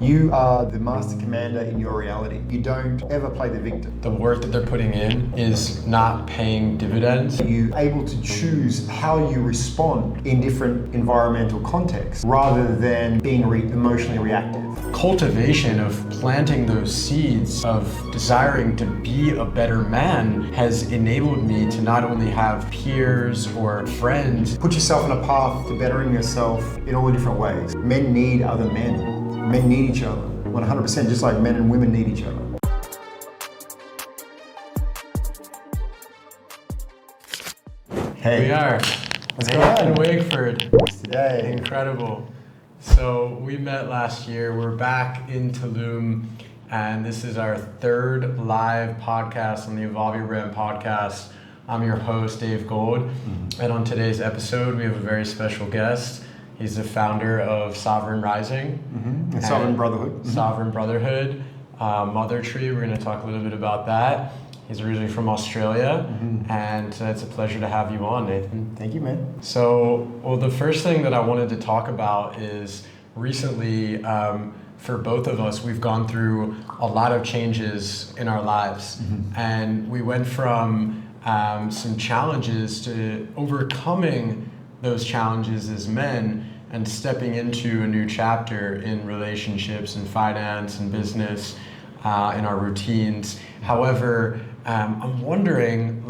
You are the master commander in your reality. You don't ever play the victim. The work that they're putting in is not paying dividends. You're able to choose how you respond in different environmental contexts rather than being emotionally reactive. Cultivation of planting those seeds of desiring to be a better man has enabled me to not only have peers or friends. Put yourself on a path to bettering yourself in all the different ways. Men need other men. Men need each other, 100%, just like men and women need each other. Hey. We are. What's going on? Nate Wakeford. What's today? Incredible. So we met last year. We're back in Tulum, and this is our third live podcast on the Evolve Your Brand podcast. I'm your host, Dave Gold, and on today's episode, we have a very special guest. He's the founder of Sovereign Rising. And Sovereign Brotherhood. Sovereign Brotherhood, Mother Tree. We're going to talk a little bit about that. He's originally from Australia, and it's a pleasure to have you on, Nathan. Thank you, man. So, the first thing that I wanted to talk about is recently, for both of us, we've gone through a lot of changes in our lives, and we went from some challenges to overcoming those challenges as men and stepping into a new chapter in relationships and finance and business, in our routines. However, I'm wondering,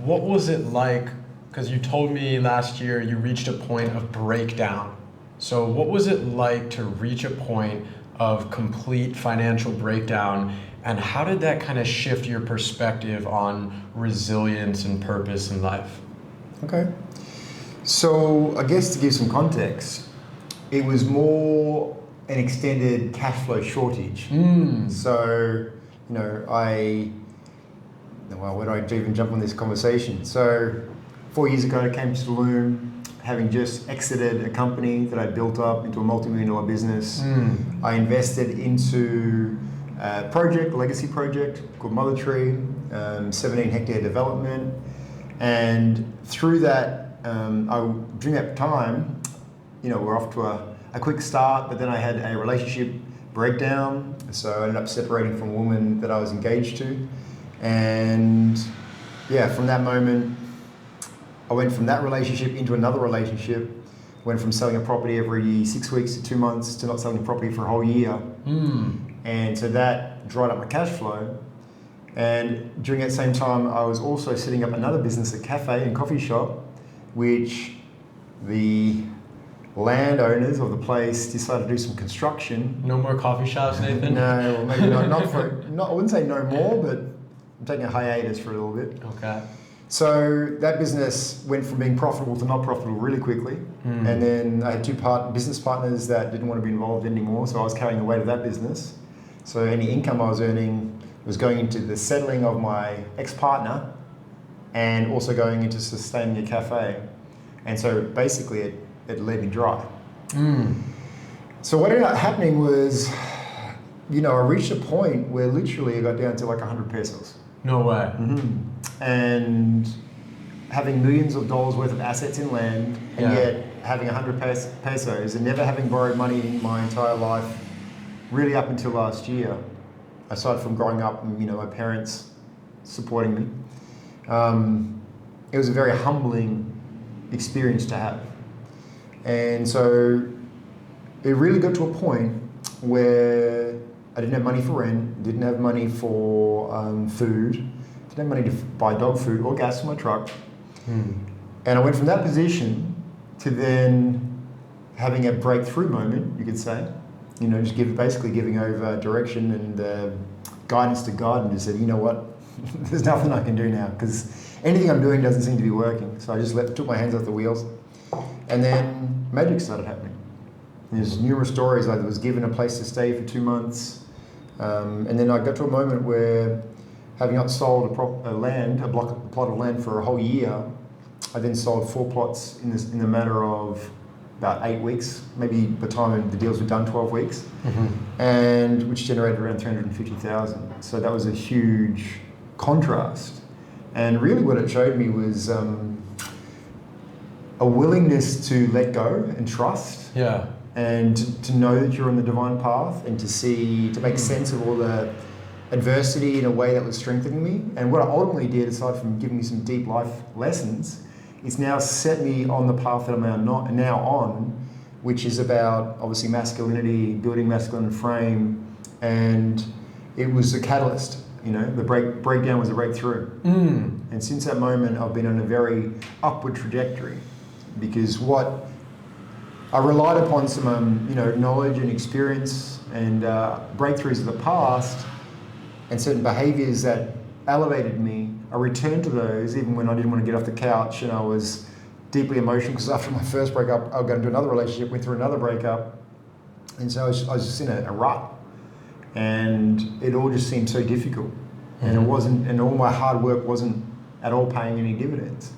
what was it like, because you told me last year you reached a point of breakdown. So what was it like to reach a point of complete financial breakdown, and how did that kind of shift your perspective on resilience and purpose in life? Okay. So I guess to give some context, it was more an extended cash flow shortage. So, where do I even jump on this conversation? So 4 years ago, I came to Tulum, having just exited a company that I built up into a multi-million-dollar business. I invested into a legacy project called Mother Tree, 17-hectare development, and through that, during that time, we're off to a quick start, but then I had a relationship breakdown. So I ended up separating from a woman that I was engaged to. And from that moment, I went from that relationship into another relationship, went from selling a property every 6 weeks to 2 months to not selling a property for a whole year. And so that dried up my cash flow. And during that same time, I was also setting up another business, a cafe and coffee shop, which the landowners of the place decided to do some construction. No more coffee shops, Nathan? No, well, maybe not. I wouldn't say no more, but I'm taking a hiatus for a little bit. Okay. So that business went from being profitable to not profitable really quickly. And then I had two business partners that didn't want to be involved anymore, so I was carrying the weight of that business. So any income I was earning was going into the settling of my ex-partner and also going into sustaining a cafe. And so basically it led me dry. So what ended up happening was, I reached a point where literally I got down to like 100 pesos. No way. And having millions of dollars worth of assets in land, and yet having 100 pesos and never having borrowed money in my entire life, really up until last year, aside from growing up and my parents supporting me. It was a very humbling experience to have. And so it really got to a point where I didn't have money for rent, didn't have money for food, didn't have money to buy dog food or gas for my truck. And I went from that position to then having a breakthrough moment, you could say. Just basically giving over direction and guidance to God, and just said, you know what, there's nothing I can do now, because anything I'm doing doesn't seem to be working. So I just took my hands off the wheels, and then magic started happening. There's numerous stories. I was given a place to stay for 2 months, and then I got to a moment where, having not sold a plot of land for a whole year, I then sold 4 plots in the matter of about 8 weeks, maybe by the time the deals were done, 12 weeks, and which generated around 350,000. So that was a huge contrast. And really what it showed me was a willingness to let go and trust. and to know that you're on the divine path, and to make sense of all the adversity in a way that was strengthening me. And what I ultimately did, aside from giving me some deep life lessons, is now set me on the path that I'm now on, which is about obviously masculinity, building masculine frame, and it was a catalyst. The breakdown was a breakthrough. And since that moment, I've been on a very upward trajectory, because what I relied upon some knowledge and experience and breakthroughs of the past and certain behaviors that elevated me. I returned to those even when I didn't want to get off the couch and I was deeply emotional, because after my first breakup, I got into another relationship, went through another breakup, and so I was just in a rut, and it all just seemed so difficult, and it wasn't, and all my hard work wasn't at all paying any dividends.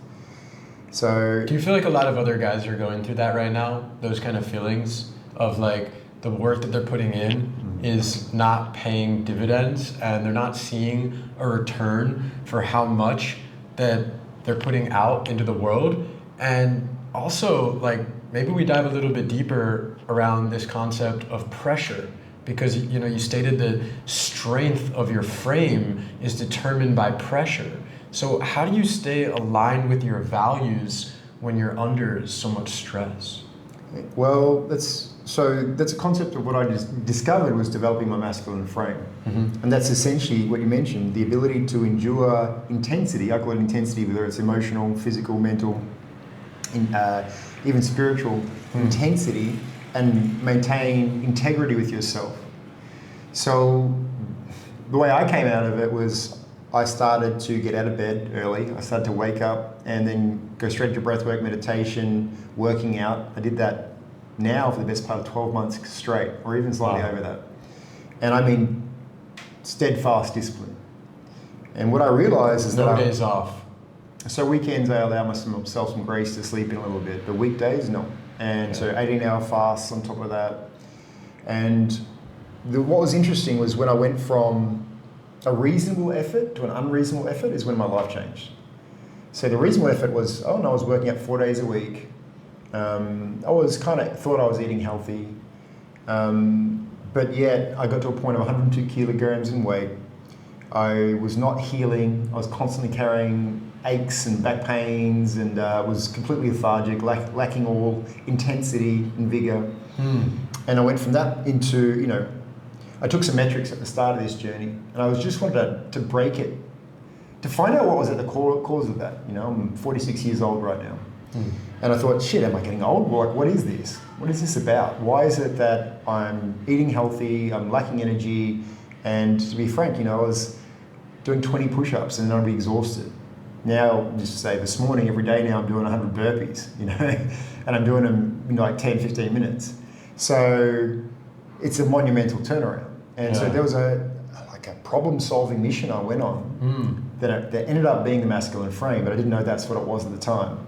So, do you feel like a lot of other guys are going through that right now? Those kind of feelings of like the work that they're putting in is not paying dividends, and they're not seeing a return for how much that they're putting out into the world. And also, like, maybe we dive a little bit deeper around this concept of pressure, because you stated that strength of your frame is determined by pressure. So how do you stay aligned with your values when you're under so much stress? Well, that's a concept of what I just discovered was developing my masculine frame. And that's essentially what you mentioned, the ability to endure intensity. I call it intensity, whether it's emotional, physical, mental, even spiritual intensity, and maintain integrity with yourself. So the way I came out of it was I started to get out of bed early. I started to wake up and then go straight to breathwork, meditation, working out. I did that now for the best part of 12 months straight, or even slightly over that. And I mean steadfast discipline. And what I realized is no days off. So weekends I allow myself some grace to sleep in a little bit, but weekdays, no. And so 18-hour fasts on top of that. And what was interesting was when I went from a reasonable effort to an unreasonable effort is when my life changed. So the reasonable effort was, I was working out 4 days a week. I was thought I was eating healthy. But yet I got to a point of 102 kilograms in weight. I was not healing. I was constantly carrying aches and back pains, and was completely lethargic, lacking all intensity and vigor. And I went from that into, I took some metrics at the start of this journey, and I was just wanted to break it, to find out what was at the cause of that. I'm 46 years old right now. And I thought, shit, am I getting old? Well, what is this? What is this about? Why is it that I'm eating healthy, I'm lacking energy? And to be frank, I was doing 20 push-ups and then I'd be exhausted. Now, just to say, this morning, every day now, I'm doing 100 burpees, and I'm doing them in like 10, 15 minutes. So it's a monumental turnaround. And so there was a problem-solving mission I went on that ended up being the masculine frame, but I didn't know that's what it was at the time.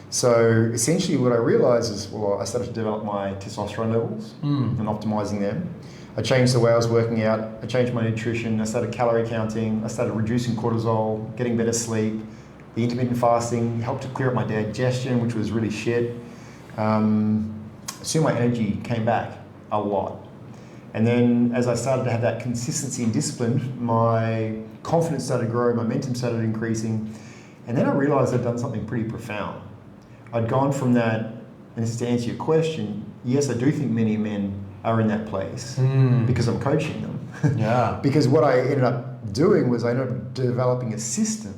So essentially what I realized is, I started to develop my testosterone levels and optimizing them. I changed the way I was working out. I changed my nutrition. I started calorie counting. I started reducing cortisol, getting better sleep. The intermittent fasting helped to clear up my digestion, which was really shit. Soon my energy came back a lot. And then as I started to have that consistency and discipline, my confidence started growing, my momentum started increasing. And then I realized I'd done something pretty profound. I'd gone from that, and this is to answer your question, yes, I do think many men are in that place because I'm coaching them. Because what I ended up doing was I ended up developing a system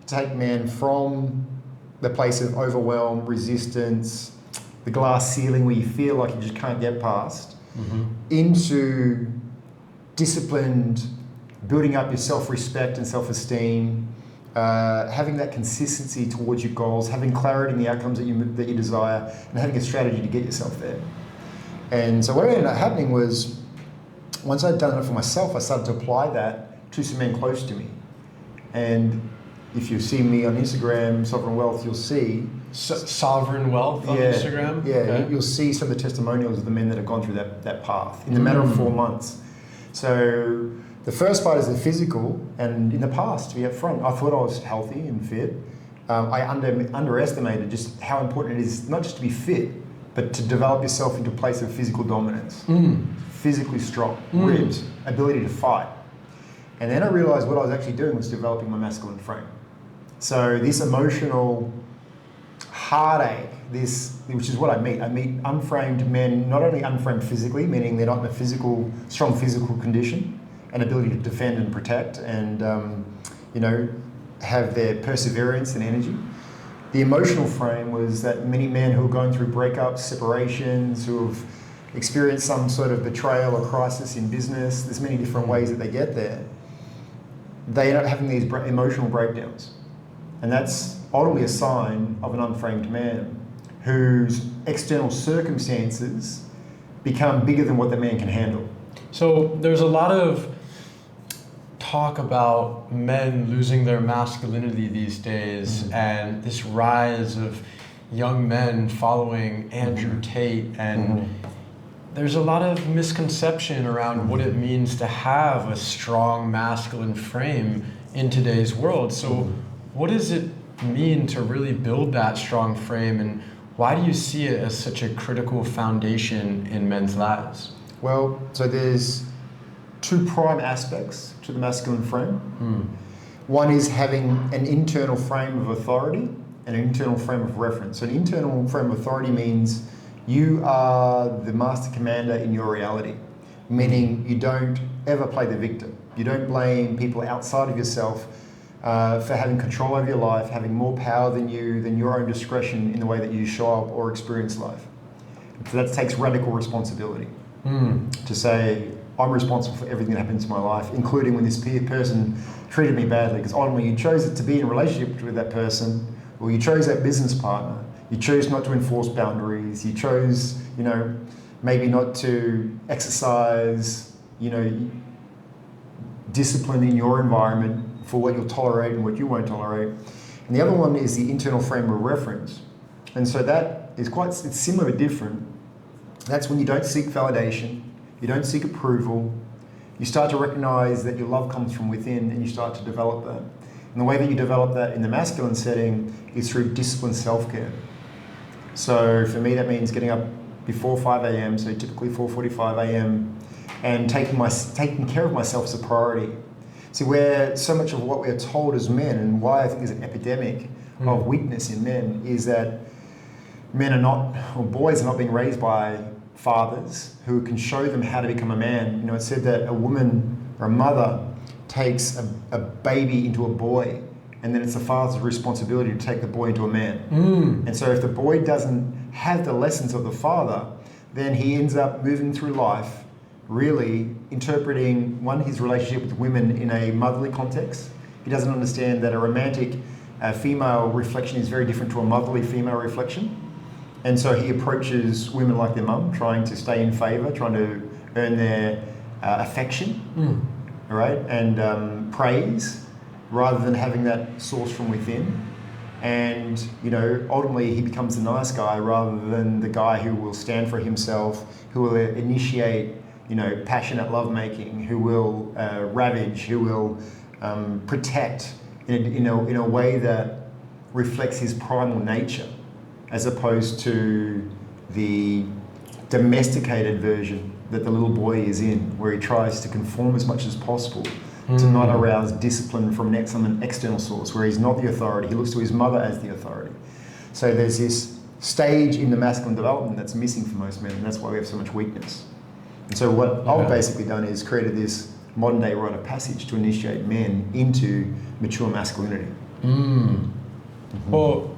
to take men from the place of overwhelm, resistance, the glass ceiling where you feel like you just can't get past, into disciplined, building up your self-respect and self-esteem, having that consistency towards your goals, having clarity in the outcomes that you desire, and having a strategy to get yourself there. And so what ended up happening was, once I'd done it for myself, I started to apply that to some men close to me. And if you see me on Instagram, Sovereign Wealth, you'll see... Sovereign Wealth on Instagram? Yeah, okay. You'll see some of the testimonials of the men that have gone through that path in the matter of 4 months. So the first part is the physical, and in the past, to be upfront, I thought I was healthy and fit. I underestimated just how important it is not just to be fit, but to develop yourself into a place of physical dominance, physically strong, ripped, ability to fight. And then I realized what I was actually doing was developing my masculine frame. So this emotional heartache, which is what I meet unframed men, not only unframed physically, meaning they're not in a strong physical condition and ability to defend and protect and, have their perseverance and energy. The emotional frame was that many men who are going through breakups, separations, who have experienced some sort of betrayal or crisis in business, there's many different ways that they get there. They end up having these emotional breakdowns. And that's ultimately a sign of an unframed man whose external circumstances become bigger than what the man can handle. So there's a lot of talk about men losing their masculinity these days, and this rise of young men following Andrew Tate, and there's a lot of misconception around what it means to have a strong masculine frame in today's world. So what does it mean to really build that strong frame, and why do you see it as such a critical foundation in men's lives? Well, so there's two prime aspects to the masculine frame. One is having an internal frame of authority and an internal frame of reference. So an internal frame of authority means you are the master commander in your reality, meaning you don't ever play the victim. You don't blame people outside of yourself for having control over your life, having more power than your own discretion in the way that you show up or experience life. So that takes radical responsibility to say, I'm responsible for everything that happens in my life, including when this person treated me badly, because ultimately you chose it to be in a relationship with that person, or you chose that business partner, you chose not to enforce boundaries, you chose, maybe not to exercise, discipline in your environment for what you'll tolerate and what you won't tolerate. And the other one is the internal frame of reference. And so that is it's similar but different. That's when you don't seek validation, you don't seek approval, you start to recognize that your love comes from within and you start to develop that. And the way that you develop that in the masculine setting is through disciplined self-care. So for me, that means getting up before 5 a.m., so typically 4:45 a.m., and taking care of myself as a priority. See, where so much of what we are told as men, and why I think there's an epidemic of weakness in men, is that men are not, or boys are not being raised by fathers who can show them how to become a man. It's said that a woman or a mother takes a baby into a boy, and then it's the father's responsibility to take the boy into a man. And so if the boy doesn't have the lessons of the father, then he ends up moving through life really interpreting, his relationship with women in a motherly context. He doesn't understand that a romantic female reflection is very different to a motherly female reflection. And so he approaches women like their mum, trying to stay in favour, trying to earn their affection, right, and praise, rather than having that source from within. And ultimately he becomes the nice guy rather than the guy who will stand for himself, who will initiate passionate lovemaking, who will ravage, who will protect in a way that reflects his primal nature, as opposed to the domesticated version that the little boy is in, where he tries to conform as much as possible to not arouse discipline from an external source, where he's not the authority. He looks to his mother as the authority. So there's this stage in the masculine development that's missing for most men, and that's why we have so much weakness. And so what I've basically done is created this modern day rite of passage to initiate men into mature masculinity. Well,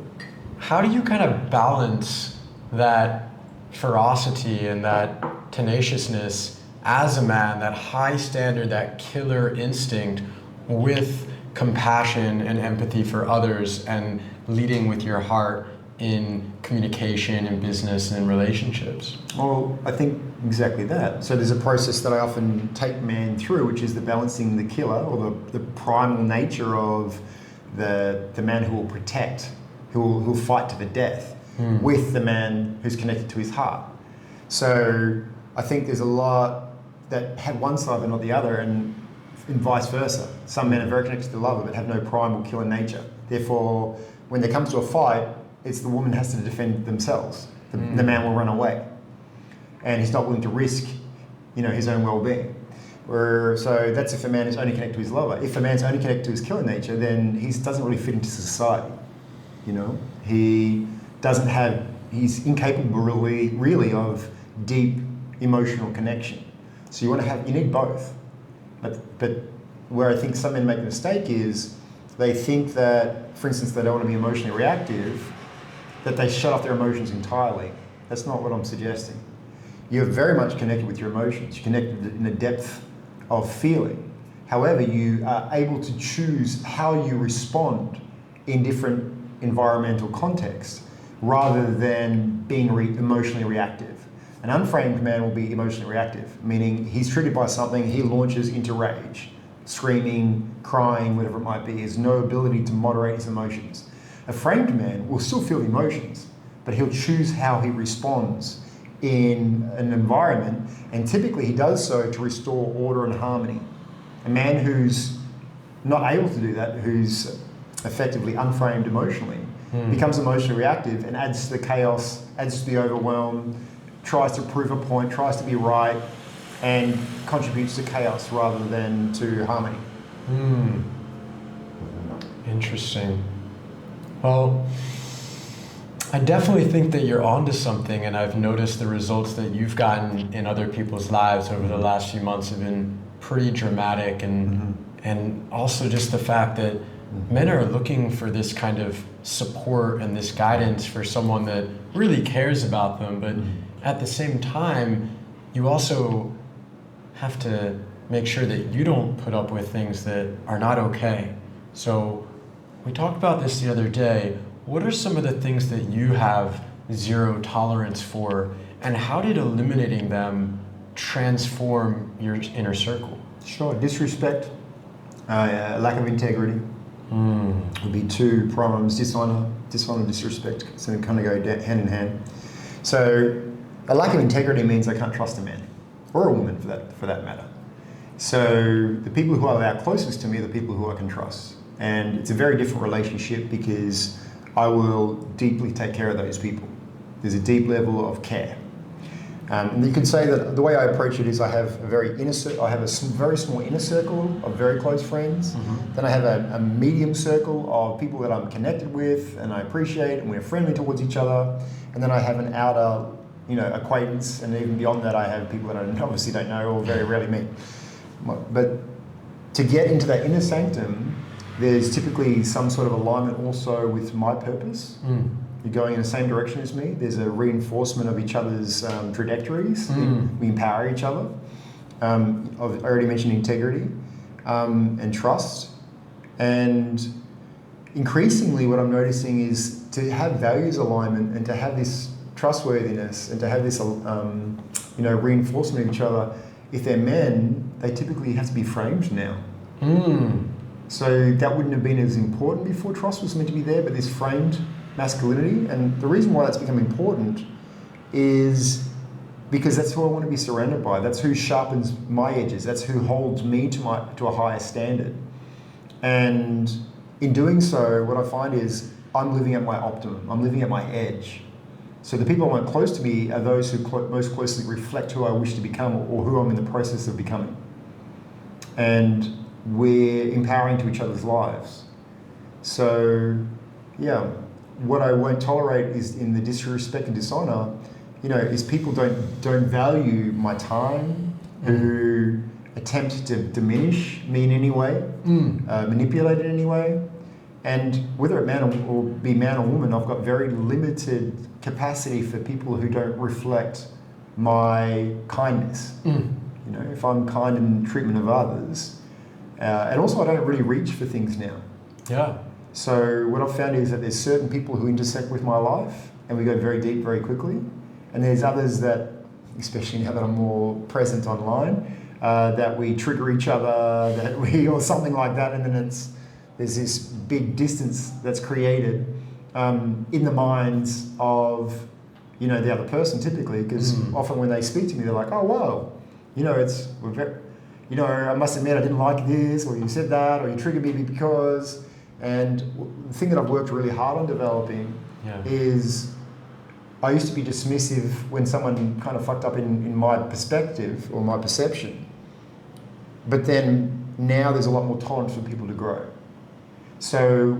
how do you kind of balance that ferocity and that tenaciousness as a man, that high standard, that killer instinct, with compassion and empathy for others and leading with your heart in communication and business and relationships? Well, I think exactly that. So there's a process that I often take men through, which is the balancing the killer, or the primal nature of the man who will protect, who will fight to the death, with the man who's connected to his heart. So I think there's a lot that have one side but not the other, and vice versa. Some men are very connected to the lover but have no primal killer nature. Therefore, when there comes to a fight, it's the woman has to defend themselves. the man will run away, and he's not willing to risk, his own well-being. So that's if a man is only connected to his lover. If a man's only connected to his killer nature, then he doesn't really fit into society. He's incapable really of deep emotional connection. So you need both. But where I think some men make a mistake is they think that, for instance, they don't want to be emotionally reactive, that they shut off their emotions entirely. That's not what I'm suggesting. You're very much connected with your emotions. You're connected in a depth of feeling. However, you are able to choose how you respond in different environmental contexts rather than being emotionally reactive. An unframed man will be emotionally reactive, meaning he's triggered by something, he launches into rage, screaming, crying, whatever it might be. He has no ability to moderate his emotions. A framed man will still feel emotions, but he'll choose how he responds in an environment, and typically he does so to restore order and harmony. A man who's not able to do that, who's effectively unframed emotionally, becomes emotionally reactive and adds to the chaos, adds to the overwhelm, tries to prove a point, tries to be right, and contributes to chaos rather than to harmony. Interesting. Well, I definitely think that you're onto something, and I've noticed the results that you've gotten in other people's lives over the last few months have been pretty dramatic, and also just the fact that men are looking for this kind of support and this guidance for someone that really cares about them, but at the same time, you also have to make sure that you don't put up with things that are not okay. So we talked about this the other day. What are some of the things that you have zero tolerance for, and how did eliminating them transform your inner circle? Sure. Disrespect, lack of integrity would be two problems. Dishonor, disrespect, so they kind of go hand in hand. So a lack of integrity means I can't trust a man, or a woman for that matter. So the people who are closest to me are the people who I can trust. And it's a very different relationship because I will deeply take care of those people. There's a deep level of care. And you could say that the way I approach it is I have a very small inner circle of very close friends. Then I have a medium circle of people that I'm connected with and I appreciate, and we're friendly towards each other. And then I have an outer, acquaintance, and even beyond that I have people that I obviously don't know or very rarely meet. But to get into that inner sanctum, there's typically some sort of alignment also with my purpose. You're going in the same direction as me. There's a reinforcement of each other's trajectories. We empower each other. I've already mentioned integrity and trust. And increasingly what I'm noticing is to have values alignment and to have this trustworthiness and to have this reinforcement of each other. If they're men, they typically have to be framed now. So that wouldn't have been as important before. Trust was meant to be there, but this framed masculinity, and the reason why that's become important is because that's who I want to be surrounded by. That's who sharpens my edges. That's who holds me to a higher standard. And in doing so, what I find is I'm living at my optimum. I'm living at my edge. So the people I want close to me are those who most closely reflect who I wish to become or who I'm in the process of becoming. And we're empowering to each other's lives. So, yeah, what I won't tolerate is in the disrespect and dishonor, is people don't value my time, who attempt to diminish me in any way, manipulate it in any way. And whether it be man or woman, I've got very limited capacity for people who don't reflect my kindness. If I'm kind in treatment of others, and also I don't really reach for things now. Yeah. So what I've found is that there's certain people who intersect with my life and we go very deep very quickly. And there's others that, especially now that I'm more present online, that we trigger each other, or something like that, and then there's this big distance that's created in the minds of the other person typically, because often when they speak to me, they're like, oh wow, I must admit I didn't like this, or you said that, or you triggered me because. And the thing that I've worked really hard on developing is I used to be dismissive when someone kind of fucked up in my perspective or my perception. But then now there's a lot more tolerance for people to grow. So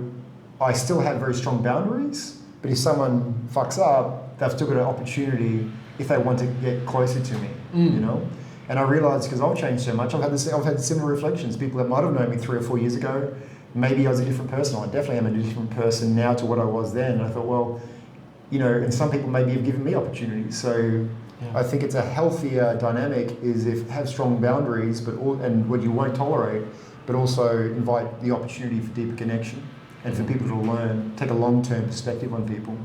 I still have very strong boundaries, but if someone fucks up, they've still got an opportunity if they want to get closer to me, you know? And I realised, because I've changed so much, I've had similar reflections. People that might have known me 3 or 4 years ago, maybe I was a different person. I definitely am a different person now to what I was then. And I thought, well, you know, and some people maybe have given me opportunities. So I think it's a healthier dynamic is if have strong boundaries, and what you won't tolerate, but also invite the opportunity for deeper connection and for people to learn, take a long-term perspective on people.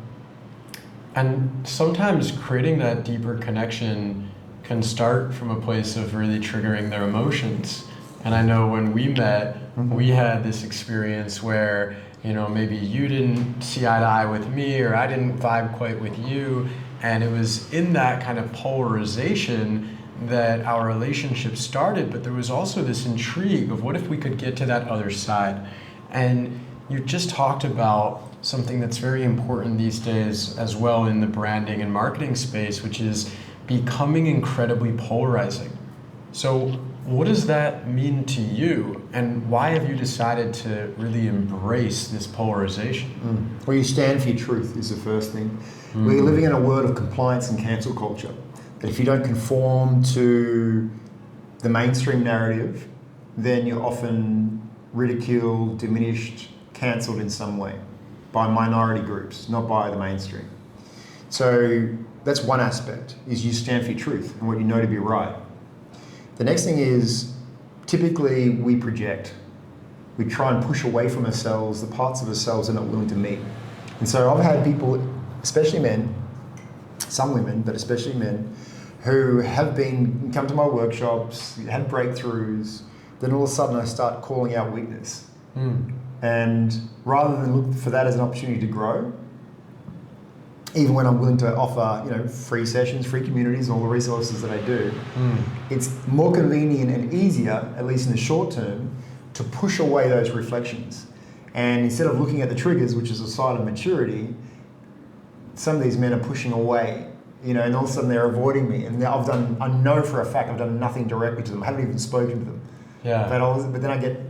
And sometimes creating that deeper connection can start from a place of really triggering their emotions. And I know when we met, we had this experience where, you know, maybe you didn't see eye to eye with me, or I didn't vibe quite with you. And it was in that kind of polarization that our relationship started, but there was also this intrigue of what if we could get to that other side. And you just talked about something that's very important these days as well in the branding and marketing space, which is becoming incredibly polarizing. So what does that mean to you, and why have you decided to really embrace this polarization? Well, you stand for your truth is the first thing. We're living in a world of compliance and cancel culture. That if you don't conform to the mainstream narrative, then you're often ridiculed, diminished, cancelled in some way by minority groups, not by the mainstream. So that's one aspect, is you stand for your truth and what you know to be right. The next thing is, typically we project. We try and push away from ourselves the parts of ourselves that are not willing to meet. And so I've had people, especially men, some women, but especially men, who have come to my workshops, had breakthroughs, then all of a sudden I start calling out weakness. And rather than look for that as an opportunity to grow, even when I'm willing to offer, you know, free sessions, free communities, and all the resources that I do, it's more convenient and easier, at least in the short term, to push away those reflections. And instead of looking at the triggers, which is a sign of maturity, some of these men are pushing away, you know, and all of a sudden they're avoiding me. And I know for a fact I've done nothing directly to them. I haven't even spoken to them. But then I get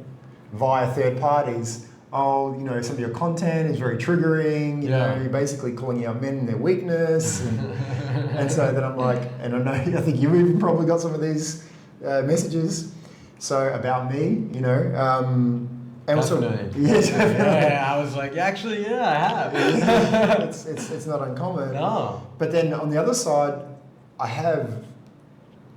via third parties, oh, you know, some of your content is very triggering, you know, you're basically calling out men and their weakness. And so then I'm like, and I think you've even probably got some of these messages, so about me, you know. And definitely. Yeah, I was like, actually, yeah, I have. it's not uncommon. No. But then on the other side, I have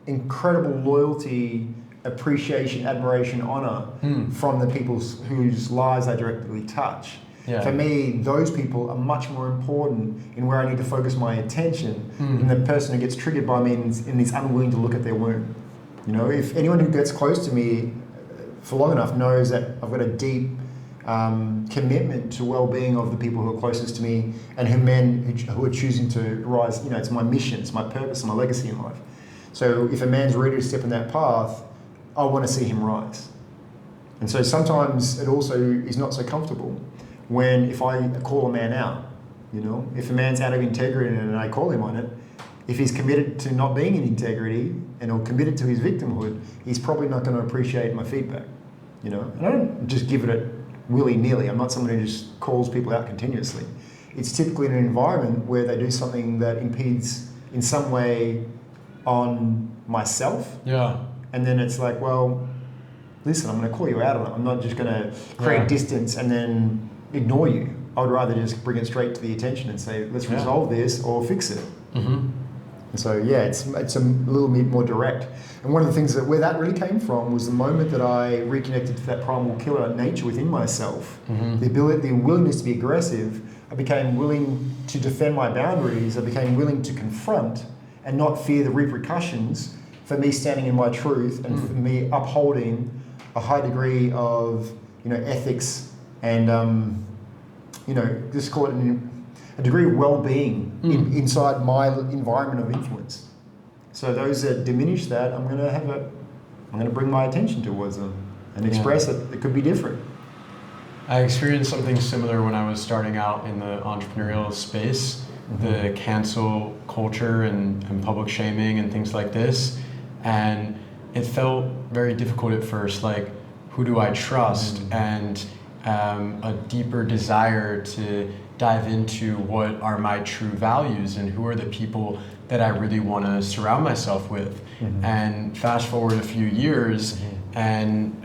incredible loyalty, appreciation, admiration, honor from the people whose lives I directly touch. For me, those people are much more important in where I need to focus my attention than the person who gets triggered by me and is unwilling to look at their wound. You know, if anyone who gets close to me for long enough knows that I've got a deep commitment to well-being of the people who are closest to me and who are choosing to rise. You know, it's my mission, it's my purpose, my legacy in life. So if a man's ready to step in that path, I want to see him rise. And so sometimes it also is not so comfortable if I call a man out, you know, if a man's out of integrity and I call him on it, if he's committed to not being in integrity or committed to his victimhood, he's probably not going to appreciate my feedback, you know. And I don't just give it willy-nilly. I'm not someone who just calls people out continuously. It's typically in an environment where they do something that impedes in some way on myself. And then it's like, well, listen, I'm going to call you out on it. I'm not just going to create distance and then ignore you. I would rather just bring it straight to the attention and say, let's resolve this or fix it. And so, it's a little bit more direct. And one of the things where that really came from was the moment that I reconnected to that primal killer nature within myself, the willingness to be aggressive. I became willing to defend my boundaries. I became willing to confront and not fear the repercussions for me standing in my truth and for me upholding a high degree of, you know, ethics and, you know, just call it a degree of well-being inside my environment of influence. So those that diminish that, I'm going to bring my attention towards them and express it. It could be different. I experienced something similar when I was starting out in the entrepreneurial space. the cancel culture and public shaming and things like this. And it felt very difficult at first, like, who do I trust? And a deeper desire to dive into what are my true values and who are the people that I really want to surround myself with. And fast forward a few years, and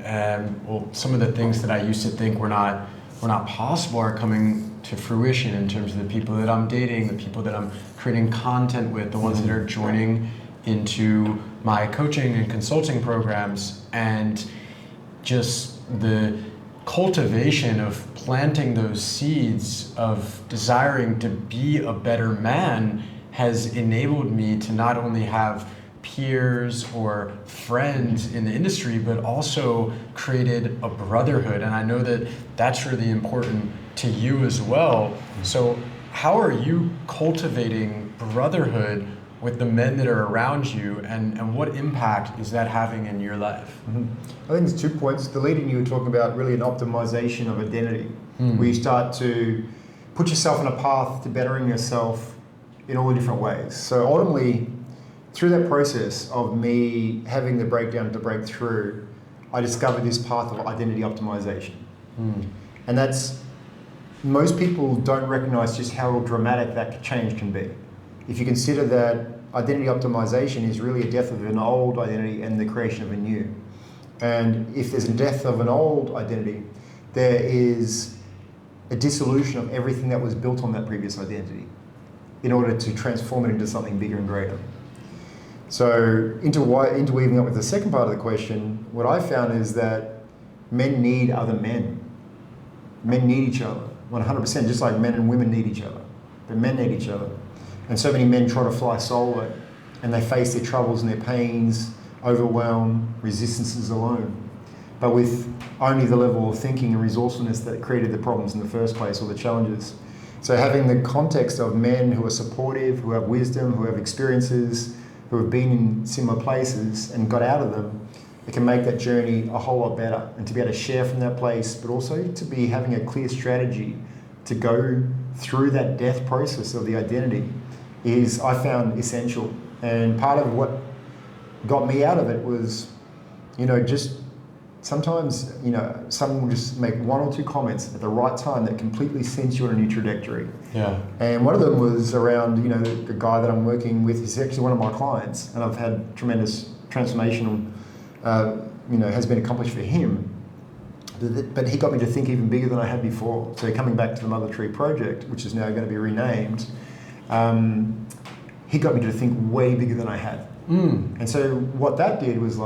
well, some of the things that I used to think were not possible are coming to fruition in terms of the people that I'm dating, the people that I'm creating content with, the ones that are joining into my coaching and consulting programs, and just the cultivation of planting those seeds of desiring to be a better man has enabled me to not only have peers or friends in the industry, but also created a brotherhood. And I know that that's really important to you as well. So how are you cultivating brotherhood with the men that are around you, and what impact is that having in your life? I think there's 2 points. The leading you were talking about really an optimization of identity, where you start to put yourself on a path to bettering yourself in all the different ways. So ultimately, through that process of me having the breakdown to break through, I discovered this path of identity optimization. And that's, most people don't recognize just how dramatic that change can be. If you consider that identity optimization is really a death of an old identity and the creation of a new. And if there's a death of an old identity, there is a dissolution of everything that was built on that previous identity in order to transform it into something bigger and greater. So interweaving up with the second part of the question, what I found is that men need other men. Men need each other, 100%, just like men and women need each other. But men need each other. And so many men try to fly solo, and they face their troubles and their pains, overwhelm, resistances alone, but with only the level of thinking and resourcefulness that created the problems in the first place, or the challenges. So having the context of men who are supportive, who have wisdom, who have experiences, who have been in similar places and got out of them, it can make that journey a whole lot better, and to be able to share from that place, but also to be having a clear strategy to go through that death process of the identity is, I found, essential. And part of what got me out of it was, just sometimes, someone will just make 1 or 2 comments at the right time that completely sends you on a new trajectory. Yeah. And one of them was around, the guy that I'm working with. He's actually one of my clients, and I've had tremendous transformation, has been accomplished for him. But he got me to think even bigger than I had before. So coming back to the Mother Tree project, which is now going to be renamed, he got me to think way bigger than I had. And so what that did was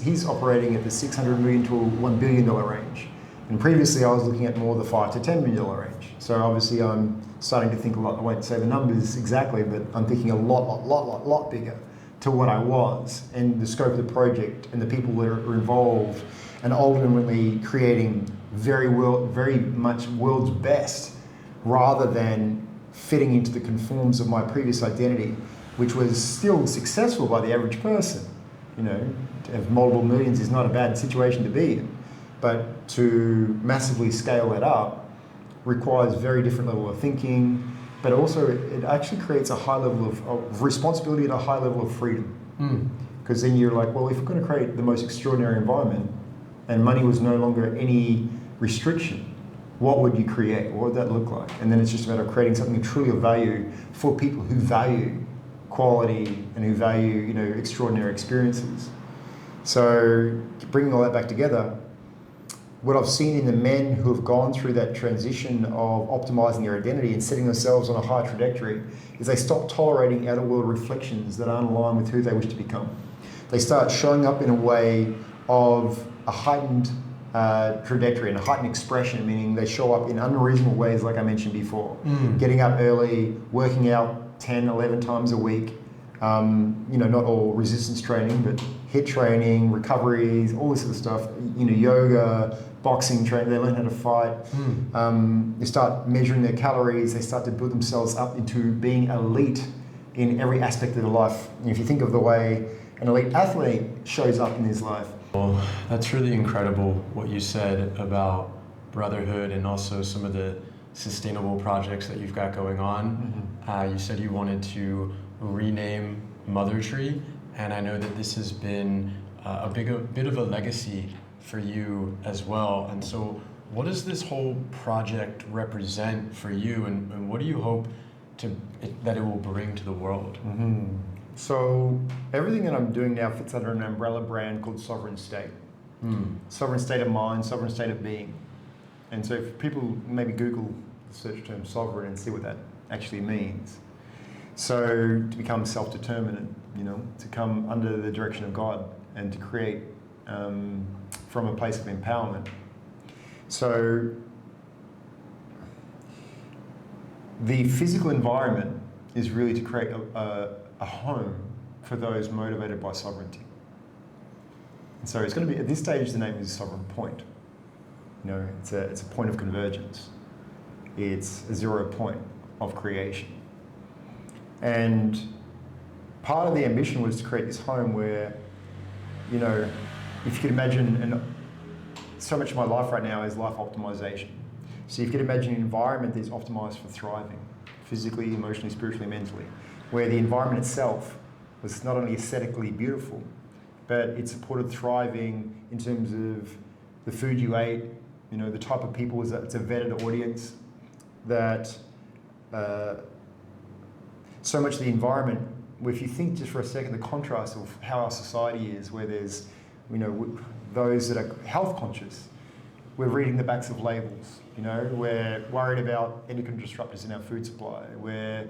he's operating at the $600 million to $1 billion range. And previously I was looking at more the $5 to $10 million range. So obviously I'm starting to think a lot, I won't say the numbers exactly, but I'm thinking a lot bigger to what I was, and the scope of the project and the people that are involved, and ultimately creating very much world's best, rather than fitting into the conforms of my previous identity, which was still successful by the average person. To have multiple millions is not a bad situation to be in, but to massively scale that up requires very different level of thinking, but also it actually creates a high level of responsibility and a high level of freedom. Because then you're like, well, if we're going to create the most extraordinary environment and money was no longer any restriction, what would you create? What would that look like? And then it's just a matter of creating something truly of value for people who value quality and who value, extraordinary experiences. So bringing all that back together, what I've seen in the men who have gone through that transition of optimizing their identity and setting themselves on a high trajectory is they stop tolerating outer world reflections that aren't aligned with who they wish to become. They start showing up in a way of a heightened trajectory and a heightened expression, meaning they show up in unreasonable ways, like I mentioned before. Getting up early, working out 10, 11 times a week, not all resistance training, but HIIT training, recoveries, all this sort of stuff, yoga, boxing training, they learn how to fight. They start measuring their calories, they start to build themselves up into being elite in every aspect of their life. If you think of the way an elite athlete shows up in his life. Well, that's really incredible what you said about brotherhood, and also some of the sustainable projects that you've got going on. You said you wanted to rename Mother Tree, and I know that this has been a bit of a legacy for you as well. And so what does this whole project represent for you, and what do you hope that it will bring to the world? So everything that I'm doing now fits under an umbrella brand called Sovereign State. Sovereign state of mind, sovereign state of being. And so if people maybe Google the search term sovereign and see what that actually means. So to become self-determinant, to come under the direction of God and to create from a place of empowerment. So the physical environment is really to create a home for those motivated by sovereignty. And so it's going to be, at this stage, the name is Sovereign Point. It's a point of convergence. It's a 0 point of creation. And part of the ambition was to create this home where, if you could imagine, and so much of my life right now is life optimization. So you could imagine an environment that is optimized for thriving, physically, emotionally, spiritually, mentally, where the environment itself was not only aesthetically beautiful, but it supported thriving in terms of the food you ate, the type of people. It's a vetted audience, that so much of the environment, if you think just for a second, the contrast of how our society is, where there's, those that are health conscious, we're reading the backs of labels, we're worried about endocrine disruptors in our food supply, where,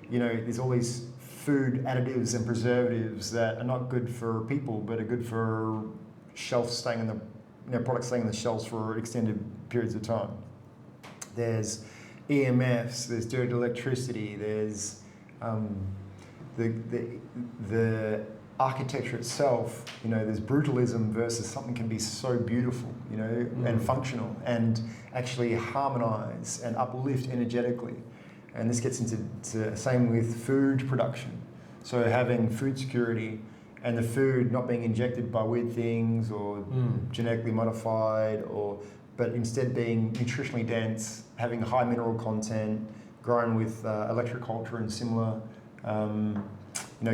there's all these food additives and preservatives that are not good for people, but are good for products staying on the shelves for extended periods of time. There's EMFs, there's dirty electricity, there's the architecture itself, there's brutalism versus something can be so beautiful, and functional and actually harmonize and uplift energetically. And this gets into same with food production. So having food security and the food not being injected by weird things or genetically modified, but instead being nutritionally dense, having high mineral content, grown with electroculture and similar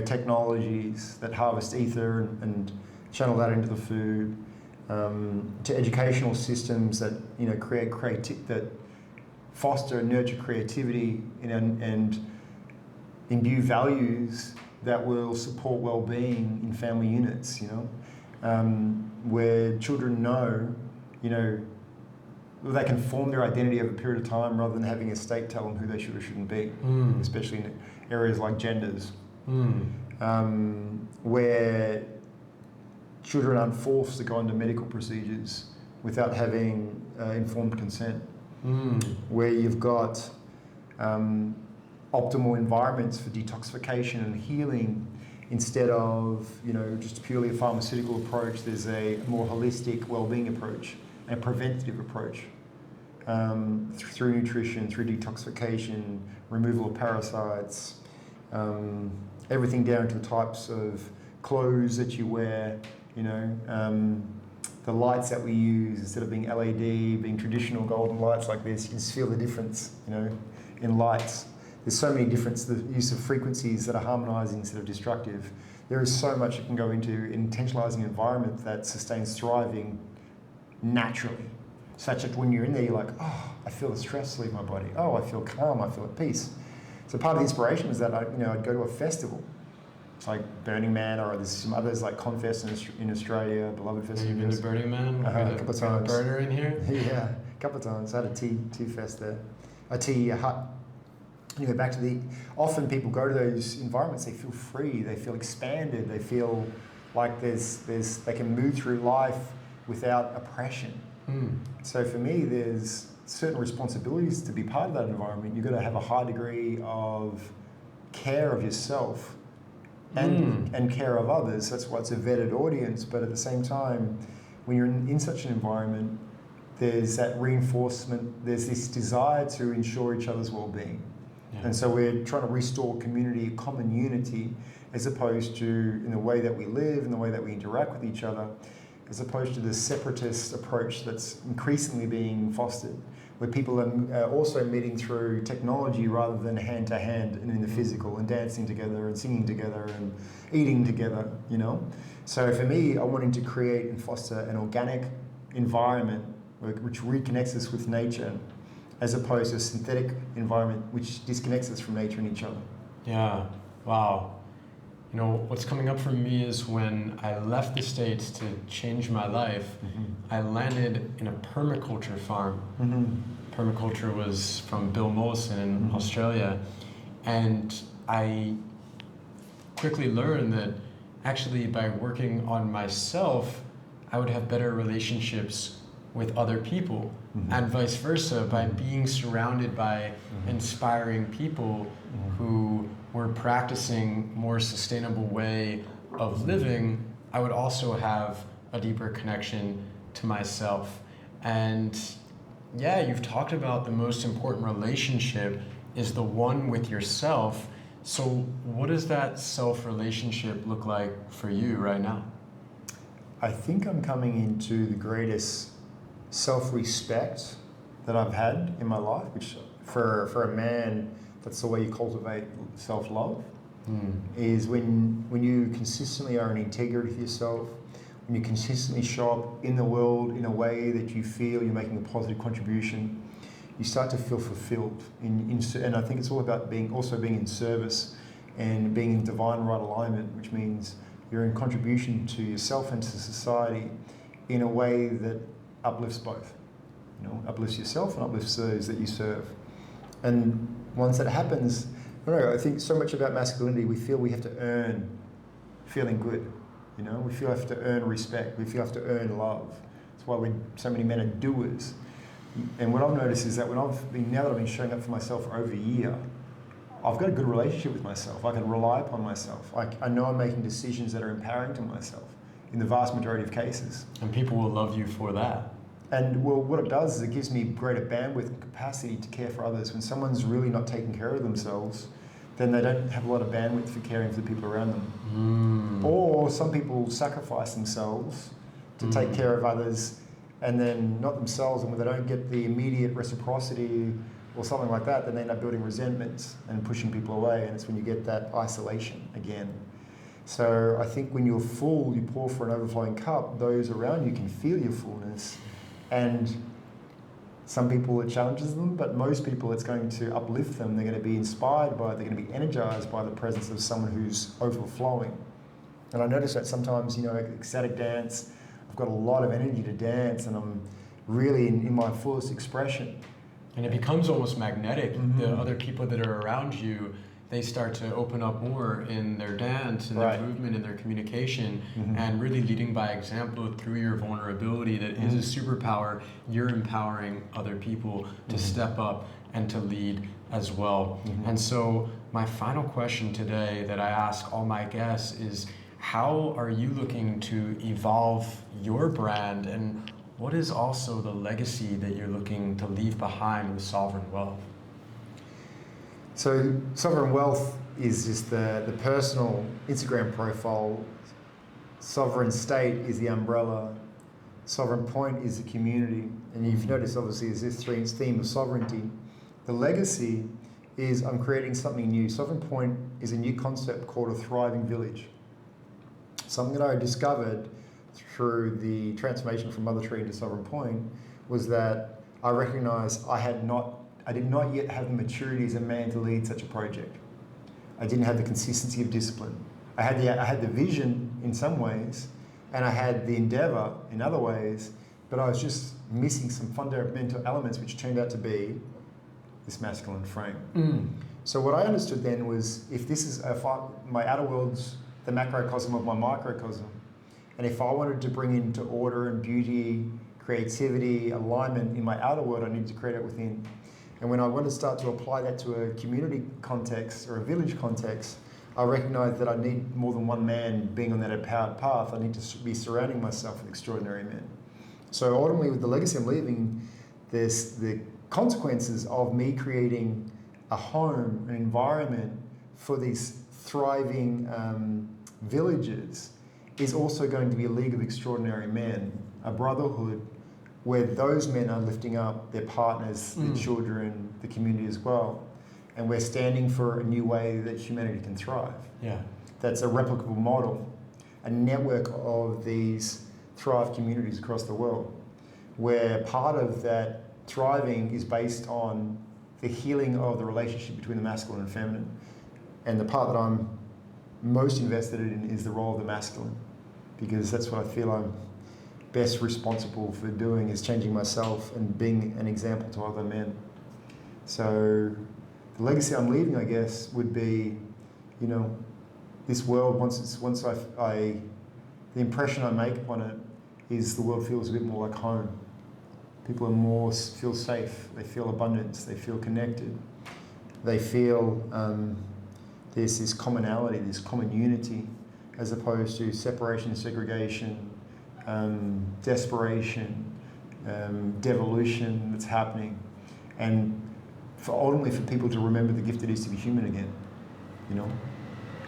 technologies that harvest ether and channel that into the food, to educational systems that that foster and nurture creativity and imbue values that will support well-being in family units. Where children know, they can form their identity over a period of time rather than having a state tell them who they should or shouldn't be, especially in areas like genders, where children aren't forced to go into medical procedures without having informed consent, where you've got optimal environments for detoxification and healing instead of just purely a pharmaceutical approach. There's a more holistic well-being approach and a preventative approach through nutrition, through detoxification, removal of parasites, everything down to the types of clothes that you wear, the lights that we use, instead of being LED, being traditional golden lights like this, you can just feel the difference, in lights. There's so many differences, the use of frequencies that are harmonizing instead of destructive. There is so much that can go into intentionalizing an environment that sustains thriving naturally, such that when you're in there, you're like, oh, I feel the stress leave my body. Oh, I feel calm, I feel at peace. So part of the inspiration was that I'd go to a festival. It's like Burning Man, or there's some others like Confest in Australia, Beloved Festival. Have you been to Burning Man? A couple of times. Burner in here? Yeah, a couple of times. I had a tea fest there, a tea hut. Back to often people go to those environments, they feel free, they feel expanded, they feel like they can move through life without oppression. So for me, there's certain responsibilities to be part of that environment. You've got to have a high degree of care of yourself and care of others. That's why it's a vetted audience. But at the same time, when you're in such an environment, there's that reinforcement, there's this desire to ensure each other's well-being. Yeah. And so we're trying to restore community, common unity, as opposed to in the way that we live, in the way that we interact with each other, as opposed to the separatist approach that's increasingly being fostered, where people are also meeting through technology rather than hand to hand and in the physical, and dancing together and singing together and eating together, you know? So for me, I wanted to create and foster an organic environment which reconnects us with nature, as opposed to a synthetic environment which disconnects us from nature and each other. Yeah, wow. You know, what's coming up for me is when I left the States to change my life, I landed in a permaculture farm. Permaculture was from Bill Mollison in Australia. And I quickly learned that actually by working on myself, I would have better relationships with other people, and vice versa. By being surrounded by inspiring people who were practicing more sustainable way of living, I would also have a deeper connection to myself. And yeah, you've talked about the most important relationship is the one with yourself. So what does that self-relationship look like for you right now? I think I'm coming into the greatest self-respect that I've had in my life, which for a man, that's the way you cultivate self-love, is when you consistently are in integrity with yourself, when you consistently show up in the world in a way that you feel you're making a positive contribution, you start to feel fulfilled. And I think it's all about being in service and being in divine right alignment, which means you're in contribution to yourself and to society in a way that uplifts both. You know, uplifts yourself and uplifts those that you serve. And once that happens, I think so much about masculinity, we feel we have to earn feeling good. You know, we feel we have to earn respect. We feel we have to earn love. That's why so many men are doers. And what I've noticed is that now that I've been showing up for myself for over a year, I've got a good relationship with myself. I can rely upon myself. I know I'm making decisions that are empowering to myself in the vast majority of cases. And people will love you for that. And well, what it does is it gives me greater bandwidth and capacity to care for others. When someone's really not taking care of themselves, then they don't have a lot of bandwidth for caring for the people around them. Or some people sacrifice themselves to take care of others, and then not themselves, and when they don't get the immediate reciprocity or something like that, then they end up building resentments and pushing people away, and it's when you get that isolation again. So I think when you're full, you pour for an overflowing cup, those around you can feel your fullness. And some people it challenges them, but most people it's going to uplift them. They're going to be inspired by it, they're going to be energized by the presence of someone who's overflowing. And I notice that sometimes, ecstatic dance, I've got a lot of energy to dance, and I'm really in my fullest expression. And it becomes almost magnetic. The other people that are around you, they start to open up more in their dance and their movement and their communication, and really leading by example through your vulnerability that is a superpower. You're empowering other people to step up and to lead as well. And so my final question today that I ask all my guests is, how are you looking to evolve your brand, and what is also the legacy that you're looking to leave behind with Sovereign Wealth? So Sovereign Wealth is just the personal Instagram profile. Sovereign State is the umbrella. Sovereign Point is the community. And you've noticed, obviously, there's this theme of sovereignty. The legacy is I'm creating something new. Sovereign Point is a new concept called a thriving village. Something that I discovered through the transformation from Mother Tree into Sovereign Point was that I recognized I did not yet have the maturity as a man to lead such a project. I didn't have the consistency of discipline. I had the vision in some ways, and I had the endeavor in other ways, but I was just missing some fundamental elements which turned out to be this masculine frame. So what I understood then was, if my outer world's the macrocosm of my microcosm, and if I wanted to bring into order and beauty, creativity, alignment in my outer world, I needed to create it within. And when I wanted to start to apply that to a community context or a village context, I recognized that I need more than one man being on that empowered path. I need to be surrounding myself with extraordinary men. So ultimately, with the legacy I'm leaving, there's the consequences of me creating a home, an environment for these thriving villages is also going to be a league of extraordinary men, a brotherhood, where those men are lifting up their partners, their children, the community as well. And we're standing for a new way that humanity can thrive. Yeah. That's a replicable model, a network of these Thrive communities across the world, where part of that thriving is based on the healing of the relationship between the masculine and feminine. And the part that I'm most invested in is the role of the masculine, because that's what I feel I'm best responsible for doing, is changing myself and being an example to other men. So the legacy I'm leaving, I guess, would be, you know, this world, the impression I make upon it is the world feels a bit more like home. People feel safe, they feel abundance, they feel connected, they feel there's this commonality, this common unity, as opposed to separation, segregation, desperation, devolution that's happening, and ultimately for people to remember the gift it is to be human again, you know,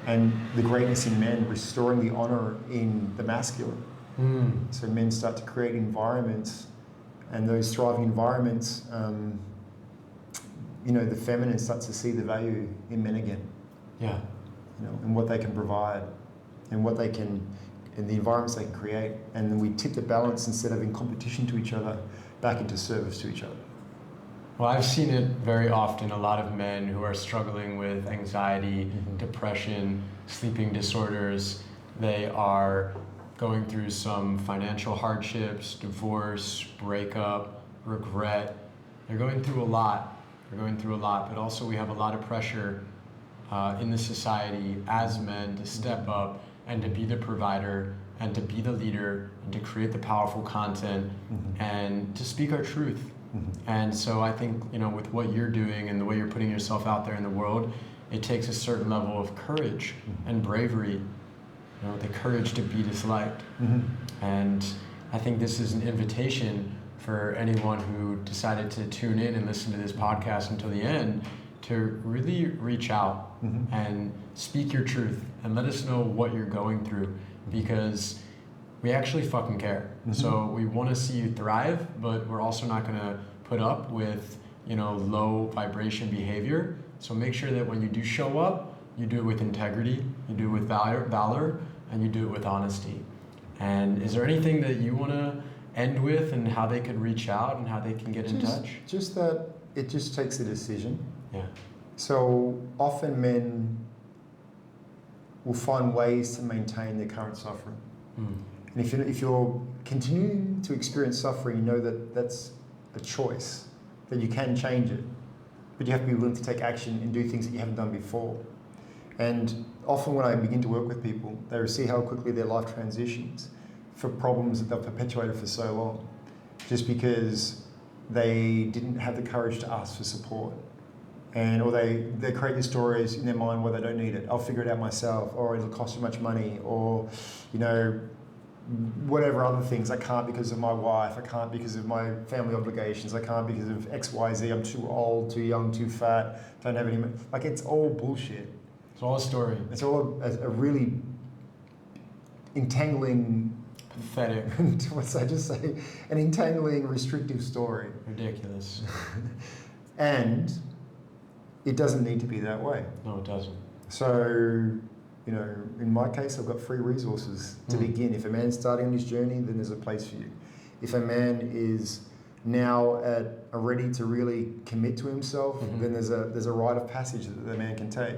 and the greatness in men, restoring the honor in the masculine. So men start to create environments, and those thriving environments, you know, the feminine starts to see the value in men again. Yeah. You know, and what they can provide, and what they can, and the environments they can create, and then we tip the balance, instead of in competition to each other, back into service to each other. Well, I've seen it very often, a lot of men who are struggling with anxiety, depression, sleeping disorders. They are going through some financial hardships, divorce, breakup, regret. They're going through a lot. But also we have a lot of pressure in the society as men to step up and to be the provider and to be the leader and to create the powerful content and to speak our truth. And so I think, you know, with what you're doing and the way you're putting yourself out there in the world, it takes a certain level of courage and bravery, you know, the courage to be disliked. And I think this is an invitation for anyone who decided to tune in and listen to this podcast until the end to really reach out and speak your truth and let us know what you're going through, because we actually fucking care. So we want to see you thrive, but we're also not going to put up with, you know, low vibration behavior. So make sure that when you do show up, you do it with integrity, you do it with valor, and you do it with honesty. And is there anything that you want to end with, and how they could reach out and how they can get in touch? Just that it just takes a decision. Yeah. So often men will find ways to maintain their current suffering. And if you're continuing to experience suffering, you know that that's a choice, that you can change it, but you have to be willing to take action and do things that you haven't done before. And often when I begin to work with people, they see how quickly their life transitions for problems that they've perpetuated for so long, just because they didn't have the courage to ask for support. Or they create these stories in their mind where they don't need it. I'll figure it out myself, or it'll cost too much money, or, you know, whatever other things. I can't because of my wife, I can't because of my family obligations, I can't because of X, Y, Z, I'm too old, too young, too fat, don't have any money. Like, it's all bullshit. It's all a story. It's all a really entangling... Pathetic. What's I just say? An entangling, restrictive story. Ridiculous. And it doesn't need to be that way. No, it doesn't. So, you know, in my case, I've got free resources to begin. If a man's starting on his journey, then there's a place for you. If a man is now ready to really commit to himself, then there's a rite of passage that the man can take.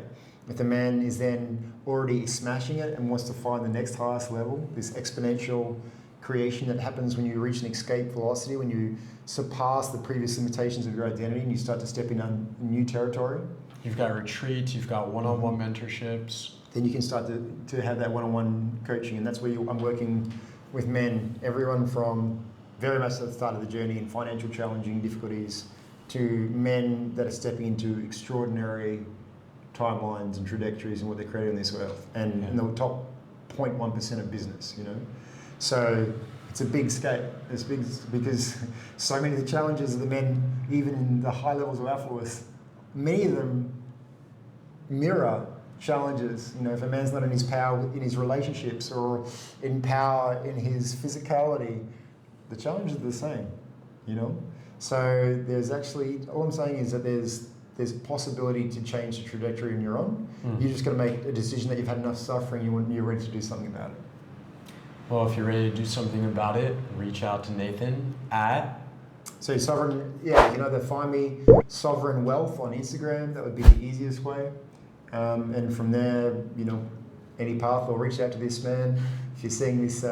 If the man is then already smashing it and wants to find the next highest level, this exponential creation that happens when you reach an escape velocity, when you surpass the previous limitations of your identity and you start to step into new territory. You've got retreats, you've got one-on-one mentorships. Then you can start to have that one-on-one coaching, and that's where I'm working with men, everyone from very much at the start of the journey in financial challenging difficulties to men that are stepping into extraordinary timelines and trajectories and what they're creating in this wealth, and in the top 0.1% of business, you know. So it's a big scale. It's big because so many of the challenges of the men, even in the high levels of affluence, many of them mirror challenges. You know, if a man's not in his power in his relationships or in power in his physicality, the challenges are the same, you know? So there's actually, all I'm saying is that there's a possibility to change the trajectory and you're on. You just got to make a decision that you've had enough suffering, you're ready to do something about it. Well, if you're ready to do something about it, reach out to Nathan at... So Sovereign, yeah, you can either find me Sovereign Wealth on Instagram, that would be the easiest way. And from there, you know, any path, or reach out to this man. If you're seeing this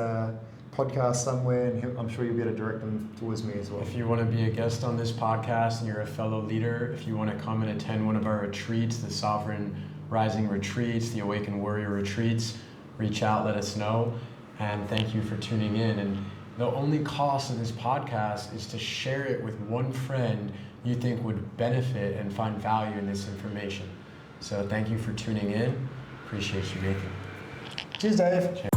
podcast somewhere, and I'm sure you'll be able to direct them towards me as well. If you want to be a guest on this podcast and you're a fellow leader, if you want to come and attend one of our retreats, the Sovereign Rising Retreats, the Awakened Warrior Retreats, reach out, let us know. And thank you for tuning in. And the only cost of this podcast is to share it with one friend you think would benefit and find value in this information. So thank you for tuning in. Appreciate you, Nathan. Cheers, Dave. Cheers.